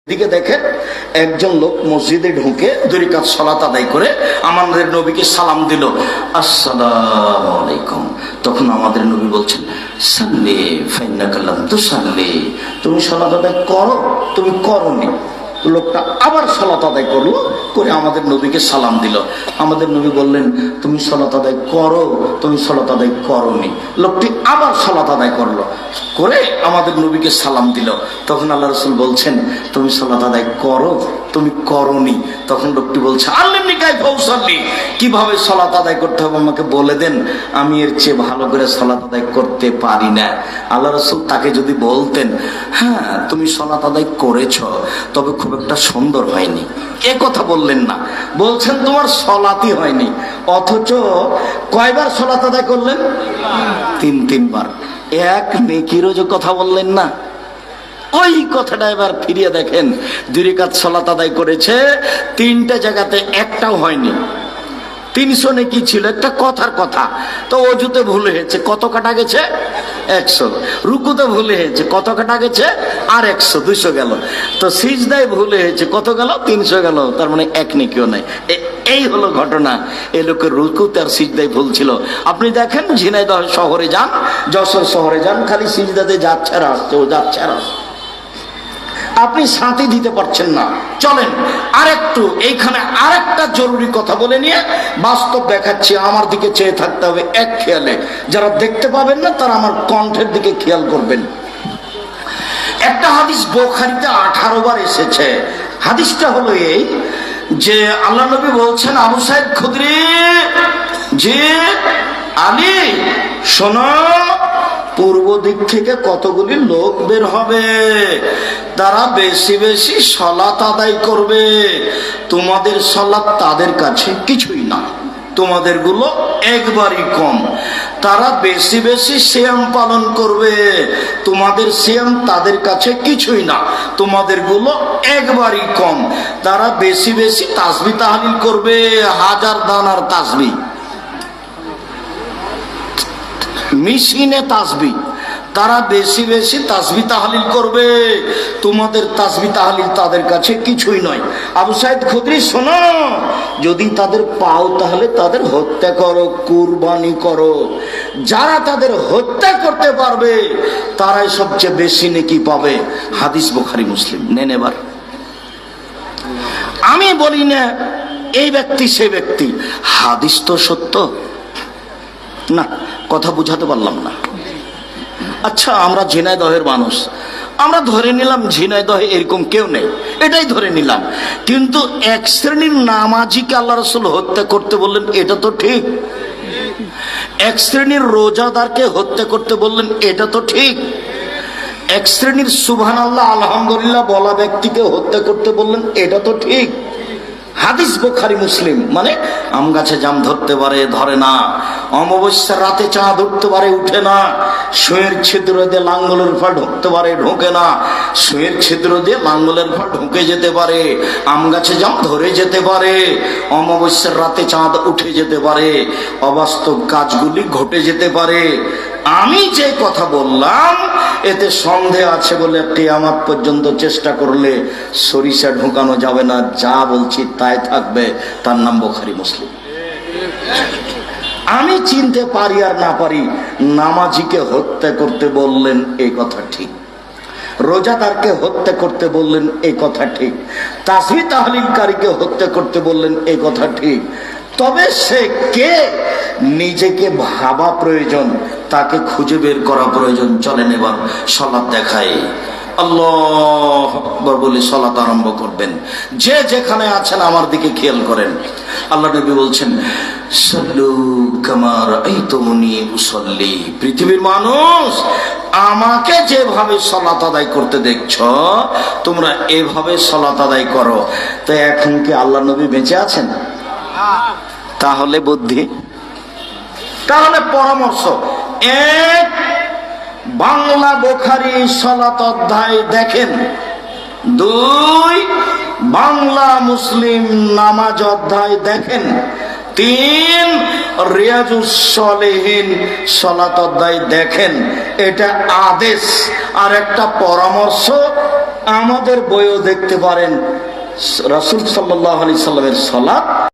দিকে দেখে একজন লোক মসজিদে ঢুকে দুই রাকাত সালাত আদায় করে আমাদের নবীকে সালাম দিল, আসসালামু আলাইকুম। তখন আমাদের নবী বলছেন, সাল্লি ফাইন্নাকা লাম তুসাল্লি, তুমি সালাত আদায় করো, তুমি করোনি। লোকটা আবার সালাত আদায় করলো, করে আমাদের নবীকে সালাম দিল। আমাদের নবী বললেন, তুমি সালাত আদায় করো, তুমি সালাত আদায় করোনি। লোকটি আবার সালাত আদায় করলো, করে আমাদের নবীকে সালাম দিল। তখন আল্লাহ রাসূল বলছেন, তুমি সালাত আদায় করো, তুমি করোনি। তখন লোকটি বলছে, আল্লিমনি কাইফা উসাল্লি, কিভাবে সালাত আদায় করতে হবে আমাকে বলে দেন, আমি এর চেয়ে ভালো করে সালাত আদায় করতে পারি না। আল্লাহ রাসূল তাকে যদি বলতেন, হ্যাঁ তুমি সালাত আদায় করেছো, তবে খুব একটা সুন্দর হয়নি, এ কথা বললেন না, বলছেন তোমার সালাতই হয়নি। অথচ কয়বার সালাত আদায় করলেন? তিনবার। এক নেকিরও যে কথা বললেন না, ওই কথাটা এবার ফিরিয়ে দেখেন। দুই রাকাত সালাত আদায় করেছে, তিনটা জায়গাতে একটাও হয়নি। 300 নেকি ছিল, একটা কথার কথা। তো অজুতে ভুল হয়েছে, কত কাটা গেছে? 100। রুকুতে ভুল হয়েছে, কত কাটা গেছে? আর 100, 200 গেল। তো সিজদায় ভুল হয়েছে, কত গেল? 300 গেল। তার মানে এক নেকিও নাই। এই হলো ঘটনা। এই লোকের রুকুতে আর সিজদায় ভুল ছিল। আপনি দেখেন, ঝিনাইদহ শহরে যান, যশোর শহরে যান, খালি সিজদাতে যাচ্ছে আর আসছে, ও যাচ্ছে আর আসছে, আপনি শান্তি দিতে পারছেন না। চলেন আরেকটু এইখানে আরেকটা জরুরি কথা বলে নিয়ে বাস্তব দেখাচ্ছি। আমার দিকে চেয়ে থাকতে হবে এক খেয়ালে। যারা দেখতে পাবেন না তারা আমার কণ্ঠের দিকে খেয়াল করবেন। একটা হাদিস বুখারীতে 18 বার এসেছে। হাদিসটা হলো এই যে আল্লাহ নবী বলছেন, আবু সাঈদ খুদরি, যে আলী শোনো, পূর্ব দিক থেকে কতগুলি লোক বের হবে, তারা বেশি বেশি সালাত আদায় করবে। তোমাদের সালাত তাদের কাছে কিছুই না, তোমাদের গুলো একবারই কম। তারা বেশি বেশি সিয়াম পালন করবে, তোমাদের সিয়াম তাদের কাছে কিছুই না, তোমাদের গুলো একবারই কম। তারা বেশি বেশি তাসবিহ তাহলিল করবে, 1000 দানার তাসবিহ, মেশিনে তাসবিহ। তারা বেশি বেশি তাসবিহ তাহলিল করবে, তোমাদের তাসবিহ তাহলিল তাদের কাছে কিছুই নয়। আবু সাঈদ খুদরি শোনো, যদি তাদের পাও তাহলে তাদের হত্যা করো, কুরবানি করো। যারা তাদের হত্যা করতে পারবে তারাই সবচেয়ে বেশি নেকি পাবে। হাদিস বুখারী মুসলিম। নেন এবার। আমি বলি না এই ব্যক্তি সে ব্যক্তি, হাদিস তো সত্য না। কথা বুঝাতে পারলাম না। আচ্ছা, আমরা ঝিনাইদহের মানুষ, আমরা ধরে নিলাম ঝিনাইদহে এরকম কেউ নেই, এটাই ধরে নিলাম। কিন্তু এক শ্রেণীর নামাজিকে আল্লাহ রাসূল হত্যা করতে বললেন, এটা তো ঠিক। এক শ্রেণীর রোজাদারকে হত্যা করতে বললেন, এটা তো ঠিক। এক শ্রেণীর সুবহানাল্লাহ আলহামদুলিল্লাহ বলা ব্যক্তিকে হত্যা করতে বললেন, এটা তো ঠিক। হাদিস বুখারী মুসলিম। মানে আম গাছে জাম ধরতে পারে, ধরে না। অমাবস্যার রাতে চাঁদ উঠতে পারে, উঠে না। সুঁয়ের ছিদ্র দিয়ে লাঙ্গলের ফল ঢুকতে পারে, ঢোকে না। সুঁয়ের ছিদ্র দিয়ে লাঙ্গলের ফল ঢুকে যেতে পারে, আম গাছে জাম ধরে যেতে পারে। অমাবস্যার রাতে চাঁদ উঠে যেতে পারে, অবাস্তব কাজগুলি ঘটে যেতে পারে। আমি যে কথা বললাম এতে সন্দেহ আছে বলে কিয়ামত পর্যন্ত চেষ্টা করলে সরিষা ঢোকানো যাবে না। যা বলছি তাই থাকবে, তার নাম বুখারী মুসলিম। আমি চিনতে পারি আর না পারি, নামাজিকে হত্যা করতে বললেন এই কথা ঠিক, রোজাদারকে হত্যা করতে বললেন এই কথা ঠিক, তাসবিহ তাহলিলকারীকে হত্যা করতে বললেন এই কথা ঠিক। তবে সে কে নিজেকে ভাবা প্রয়োজন, তাকে খুঁজে বের করা প্রয়োজন। চলেন এবার সালাত দেখাই। আল্লাহু আকবার বলে সালাত আরম্ভ করবেন। যে যেখানে আছেন আমার দিকে খেয়াল করেন। আল্লাহ নবী বলছেন, সাল্লু কামা রাআইতুমুনি উসাল্লি। পৃথিবীর মানুষ, আমাকে যেভাবে সালাত আদায় করতে দেখছো, তোমরা এভাবে সালাত আদায় করো। তো এখন কি আল্লাহ নবী বেঁচে আছেন? তাহলে বুদ্ধি, তাহলে পরামর্শ। এক, বাংলা বুখারী সালাত অধ্যায় দেখেন। 2, বাংলা মুসলিম নামাজ অধ্যায় দেখেন। 3, রিয়াজুস সালেহীন সালাত অধ্যায় দেখেন। এটা আদেশ আর একটা পরামর্শ। আমাদের বইও দেখতে পারেন রাসূল সাল্লাল্লাহু আলাইহি সাল্লামের সালাত